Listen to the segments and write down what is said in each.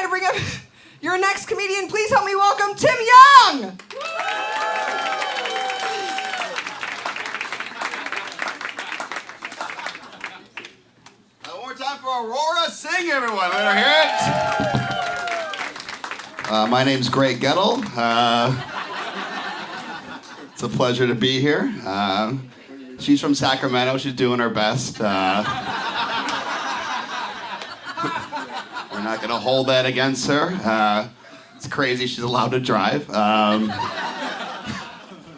excited to bring up your next comedian. Please help me welcome Tim Young. One more time for Aurora. Sing, everyone. Let her hear it. My name's Gettle. It's a pleasure to be here. She's from Sacramento. She's doing her best. We're not going to hold that against her. It's crazy she's allowed to drive,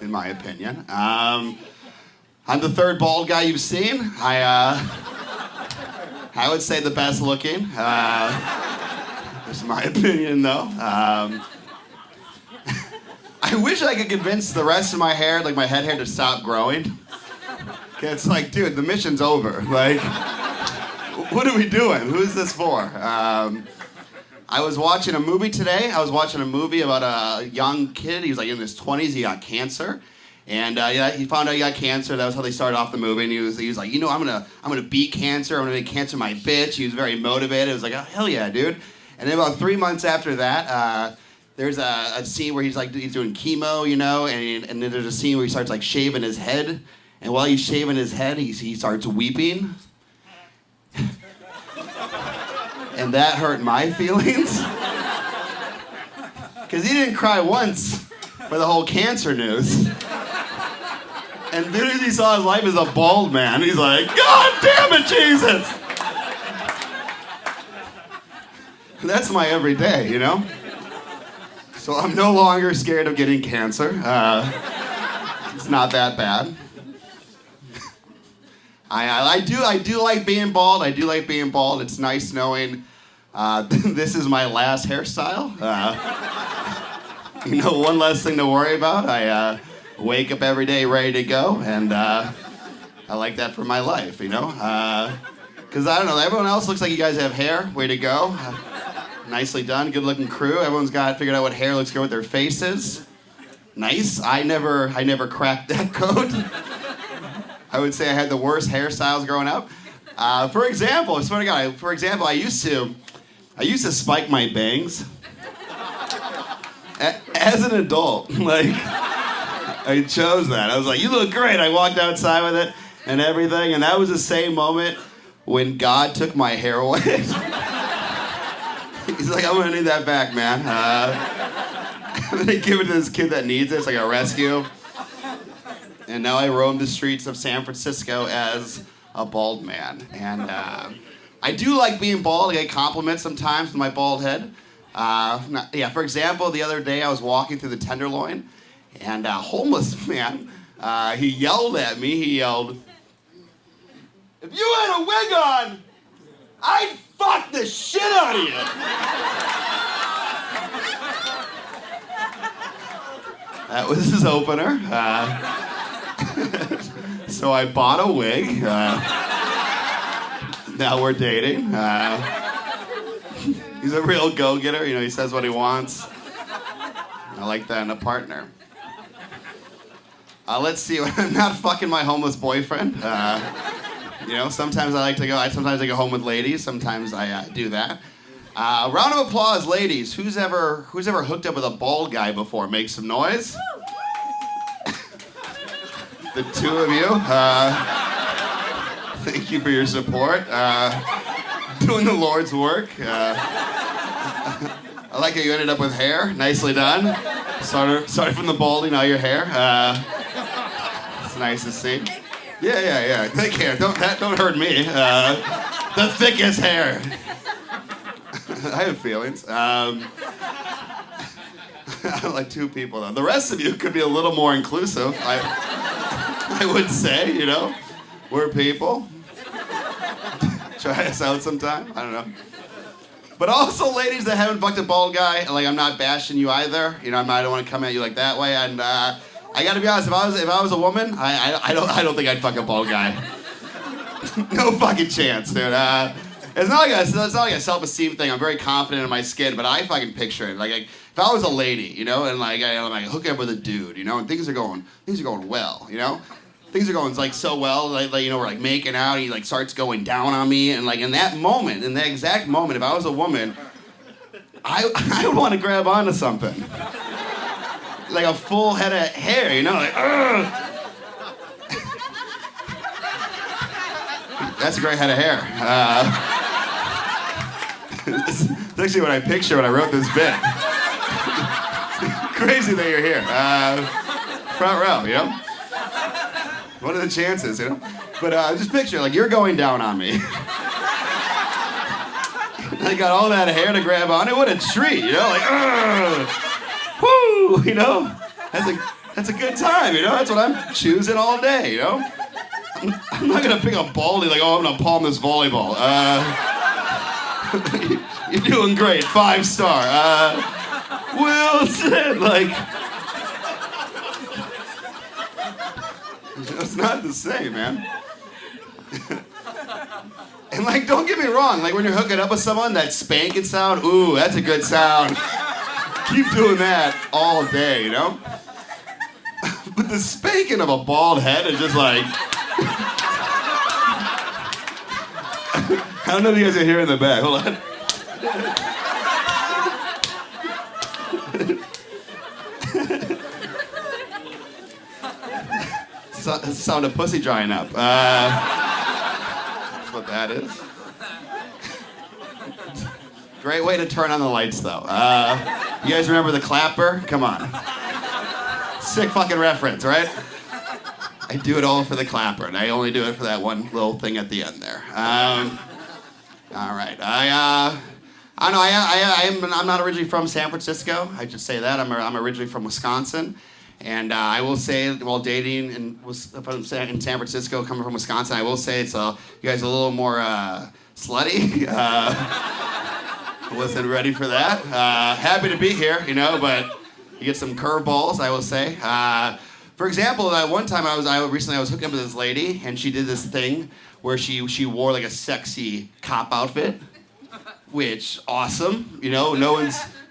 in my opinion. I'm the third bald guy you've seen. I would say the best looking. That's my opinion, though. I wish I could convince the rest of my hair, like my head hair, to stop growing. It's like, dude, the mission's over. Like, what are we doing? Who's this for? I was watching a movie today. I was watching a movie about a young kid. He was like in his 20s. He got cancer. And he found out he got cancer. That was how they started off the movie. And he was like, you know, I'm gonna beat cancer. I'm gonna make cancer my bitch. He was very motivated. It was like, oh, hell yeah, dude. And then about 3 months after that, there's a scene where he's doing chemo, you know, and then there's a scene where he starts like shaving his head. And while he's shaving his head, he starts weeping. And that hurt my feelings. Because he didn't cry once for the whole cancer news. And as soon as he saw his life as a bald man, he's like, God damn it, Jesus! That's my everyday, you know? So I'm no longer scared of getting cancer. It's not that bad. I do like being bald. I do like being bald. It's nice knowing this is my last hairstyle. You know, one less thing to worry about. I wake up every day ready to go, and I like that for my life, you know? Because, I don't know, everyone else looks like you guys have hair. Way to go. Nicely done. Good-looking crew. Everyone's got figured out what hair looks good with their faces. Nice. I never cracked that code. I would say I had the worst hairstyles growing up. For example, I swear to God, I used to spike my bangs. As an adult, like, I chose that. I was like, you look great. I walked outside with it and everything, and that was the same moment when God took my hair away. He's like, I'm gonna need that back, man. I'm gonna give it to this kid that needs it. It's like a rescue. And now I roam the streets of San Francisco as a bald man. And I do like being bald. I get compliments sometimes with my bald head. For example, the other day I was walking through the Tenderloin, and a homeless man, he yelled at me. He yelled, if you had a wig on, I'd fuck the shit out of you. That was his opener. So I bought a wig. Now we're dating. He's a real go-getter. You know, he says what he wants. I like that in a partner. Let's see. I'm not fucking my homeless boyfriend. You know, sometimes I go home with ladies. Sometimes I do that. Round of applause, ladies. Who's ever hooked up with a bald guy before? Make some noise. The two of you. Thank you for your support. Doing the Lord's work. I like how you ended up with hair. Nicely done. Started from the balding, now your hair. It's nice to see. Yeah. Thick hair. Don't hurt me. The thickest hair. I have feelings. I like two people, though. The rest of you could be a little more inclusive. I would say, you know, we're people. Try us out sometime. I don't know. But also, ladies that haven't fucked a bald guy, like, I'm not bashing you either. You know, I don't want to come at you like that way. And I got to be honest, if I was a woman, I don't think I'd fuck a bald guy. No fucking chance, dude. It's not like a self-esteem thing. I'm very confident in my skin, but I fucking picture it. Like if I was a lady, you know, and I'm like hooking up with a dude, you know, and things are going well, you know. Things are going like so well, like you know, we're like making out. He like starts going down on me, and like in that moment, in that exact moment, if I was a woman, I would want to grab onto something. Like a full head of hair, you know, like, ugh. That's a great head of hair. It's actually what I picture when I wrote this bit. Crazy that you're here. Front row, you know? What are the chances, you know? But just picture, like, you're going down on me. I got all that hair to grab on it. What a treat, you know? Like, ugh. Woo, you know? That's a good time, you know? That's what I'm choosing all day, you know? I'm not gonna pick a baldy like, oh, I'm gonna palm this volleyball. You're doing great, 5-star. Wilson, like, it's not the same, man. And like, don't get me wrong, like when you're hooking up with someone, that spanking sound, ooh, that's a good sound. Keep doing that all day, you know? But the spanking of a bald head is just like, I don't know if you guys are hearing the back. Hold on. Sound of pussy drying up. That's what that is. Great way to turn on the lights, though. You guys remember the clapper? Come on. Sick fucking reference, right? I do it all for the clapper, and I only do it for that one little thing at the end there. All right. I don't know. I'm not originally from San Francisco. I just say that. I'm originally from Wisconsin, and I will say, while dating in San Francisco, coming from Wisconsin, I will say it's you guys are a little more slutty. I wasn't ready for that. Happy to be here, you know, but you get some curveballs, I will say. For example, one time I was hooking up with this lady, and she did this thing where she wore like a sexy cop outfit, which awesome. You know, no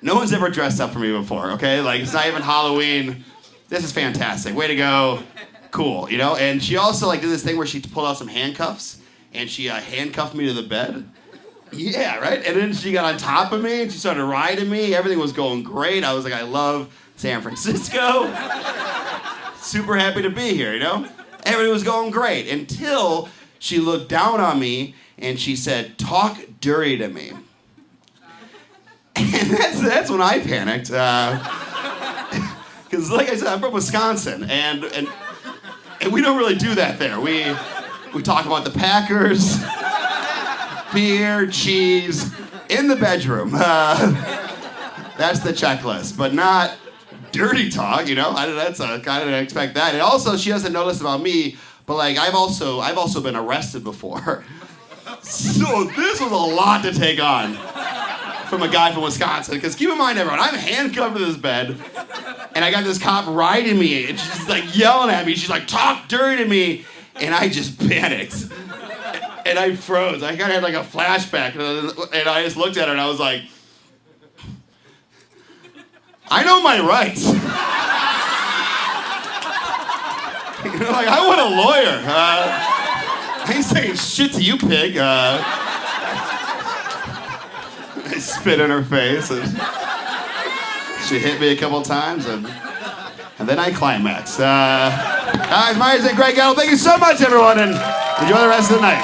one's ever dressed up for me before. Okay, like it's not even Halloween. This is fantastic. Way to go. Cool. You know, and she also like did this thing where she pulled out some handcuffs and she handcuffed me to the bed. Yeah, right. And then she got on top of me and she started riding me. Everything was going great. I was like, I love San Francisco. Super happy to be here, you know? Everything was going great until she looked down on me and she said, "Talk dirty to me." And that's when I panicked. Because like I said, I'm from Wisconsin and we don't really do that there. We talk about the Packers, beer, cheese, in the bedroom. That's the checklist, but not dirty talk, you know. I didn't expect that. And also, she doesn't know this about me, but like I've also been arrested before. So this was a lot to take on from a guy from Wisconsin. Because keep in mind, everyone, I'm handcuffed to this bed, and I got this cop riding me, and she's like yelling at me. She's like, "Talk dirty to me," and I just panicked, and I froze. I kind of had like a flashback, and I just looked at her, and I was like, I know my rights. You know, like, I want a lawyer. I ain't saying shit to you, pig. I spit in her face, and she hit me a couple times, and then I climaxed. Guys, my name's Greg Gettle. Thank you so much, everyone, and enjoy the rest of the night.